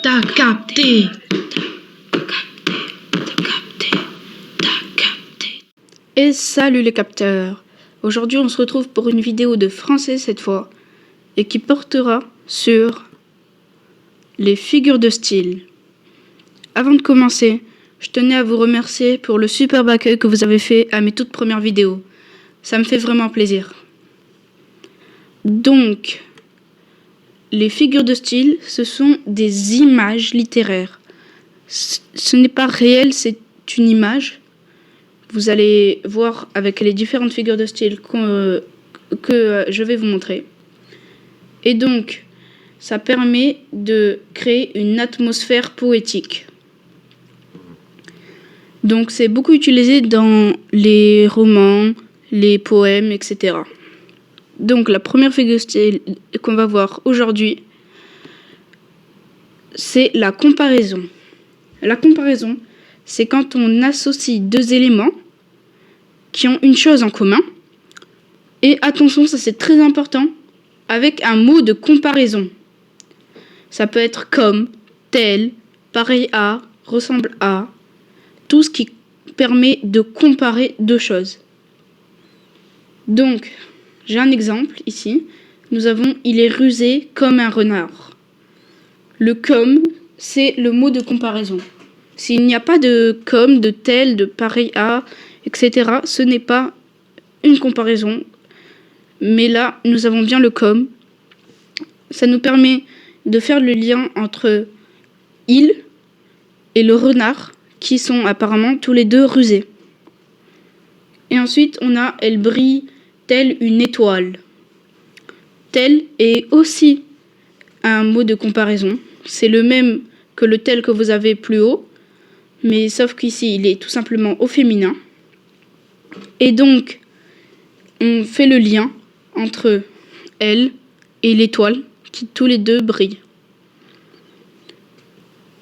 T'as capté. Et salut les capteurs. Aujourd'hui on se retrouve pour une vidéo de français cette fois et qui portera sur les figures de style. Avant de commencer, je tenais à vous remercier pour le superbe accueil que vous avez fait à mes toutes premières vidéos. Ça me fait vraiment plaisir. Donc, les figures de style, ce sont des images littéraires. Ce n'est pas réel, c'est une image. Vous allez voir avec les différentes figures de style que je vais vous montrer. Et donc, ça permet de créer une atmosphère poétique. Donc, c'est beaucoup utilisé dans les romans, les poèmes, etc. Donc, la première figure de style qu'on va voir aujourd'hui, c'est la comparaison. La comparaison, c'est quand on associe deux éléments qui ont une chose en commun. Et attention, ça c'est très important, avec un mot de comparaison. Ça peut être comme, tel, pareil à, ressemble à, tout ce qui permet de comparer deux choses. Donc, j'ai un exemple ici. Nous avons « il est rusé comme un renard ». Le « comme », c'est le mot de comparaison. S'il n'y a pas de « comme », de « tel », de « pareil à », etc., ce n'est pas une comparaison. Mais là, nous avons bien le « comme ». Ça nous permet de faire le lien entre « il » et le renard, qui sont apparemment tous les deux rusés. Et ensuite, on a « elle brille telle une étoile ». Tel est aussi un mot de comparaison. C'est le même que le tel que vous avez plus haut, mais sauf qu'ici, il est tout simplement au féminin. Et donc, on fait le lien entre elle et l'étoile, qui tous les deux brillent.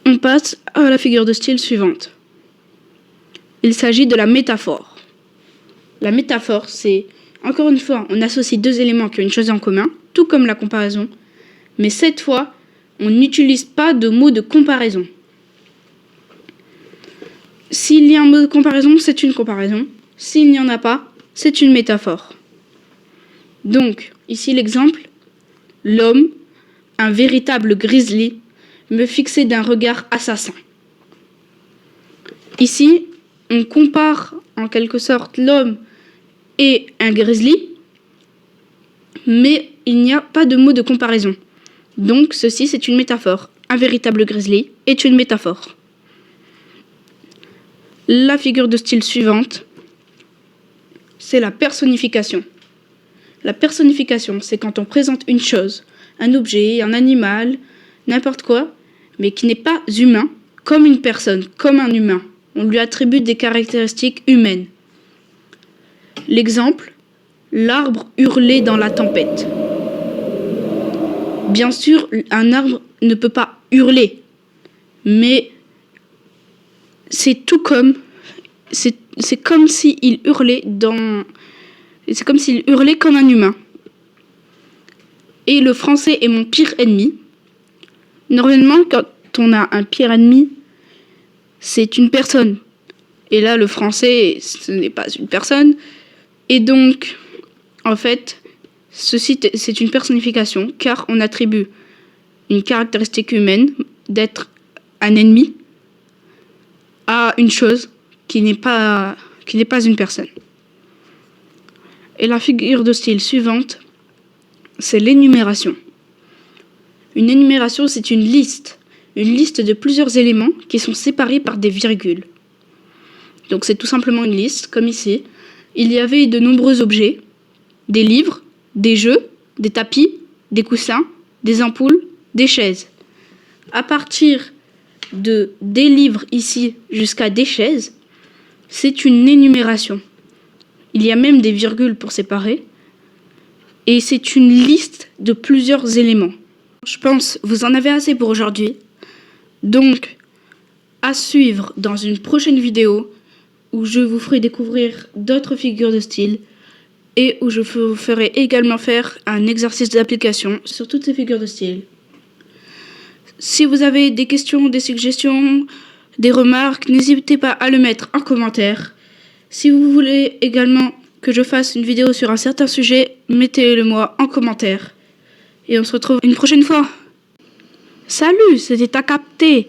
On passe à la figure de style suivante. Il s'agit de la métaphore. La métaphore, c'est, encore une fois, on associe deux éléments qui ont une chose en commun, tout comme la comparaison, mais cette fois, on n'utilise pas de mot de comparaison. S'il y a un mot de comparaison, c'est une comparaison. S'il n'y en a pas, c'est une métaphore. Donc, ici l'exemple, l'homme, un véritable grizzly, me fixait d'un regard assassin. Ici, on compare en quelque sorte l'homme et un grizzly, mais il n'y a pas de mot de comparaison. Donc, ceci, c'est une métaphore. Un véritable grizzly est une métaphore. La figure de style suivante, c'est la personnification. La personnification, c'est quand on présente une chose, un objet, un animal, n'importe quoi, mais qui n'est pas humain, comme une personne, comme un humain. On lui attribue des caractéristiques humaines. L'exemple, l'arbre hurlait dans la tempête. Bien sûr, un arbre ne peut pas hurler, mais c'est tout comme, c'est comme s'il hurlait c'est comme s'il hurlait comme un humain. Et le français est mon pire ennemi. Normalement, quand on a un pire ennemi, c'est une personne. Et là, le français, ce n'est pas une personne. Et donc, en fait, ceci, c'est une personnification, car on attribue une caractéristique humaine d'être un ennemi à une chose qui n'est pas une personne. Et la figure de style suivante, c'est l'énumération. Une énumération, c'est une liste de plusieurs éléments qui sont séparés par des virgules. Donc c'est tout simplement une liste, comme ici. Il y avait de nombreux objets, des livres, des jeux, des tapis, des coussins, des ampoules, des chaises. À partir des livres ici jusqu'à des chaises, c'est une énumération. Il y a même des virgules pour séparer. Et c'est une liste de plusieurs éléments. Je pense que vous en avez assez pour aujourd'hui. Donc, à suivre dans une prochaine vidéo où je vous ferai découvrir d'autres figures de style et où je vous ferai également faire un exercice d'application sur toutes ces figures de style. Si vous avez des questions, des suggestions, des remarques, n'hésitez pas à le mettre en commentaire. Si vous voulez également que je fasse une vidéo sur un certain sujet, mettez-le moi en commentaire. Et on se retrouve une prochaine fois. Salut, c'était T'as capté.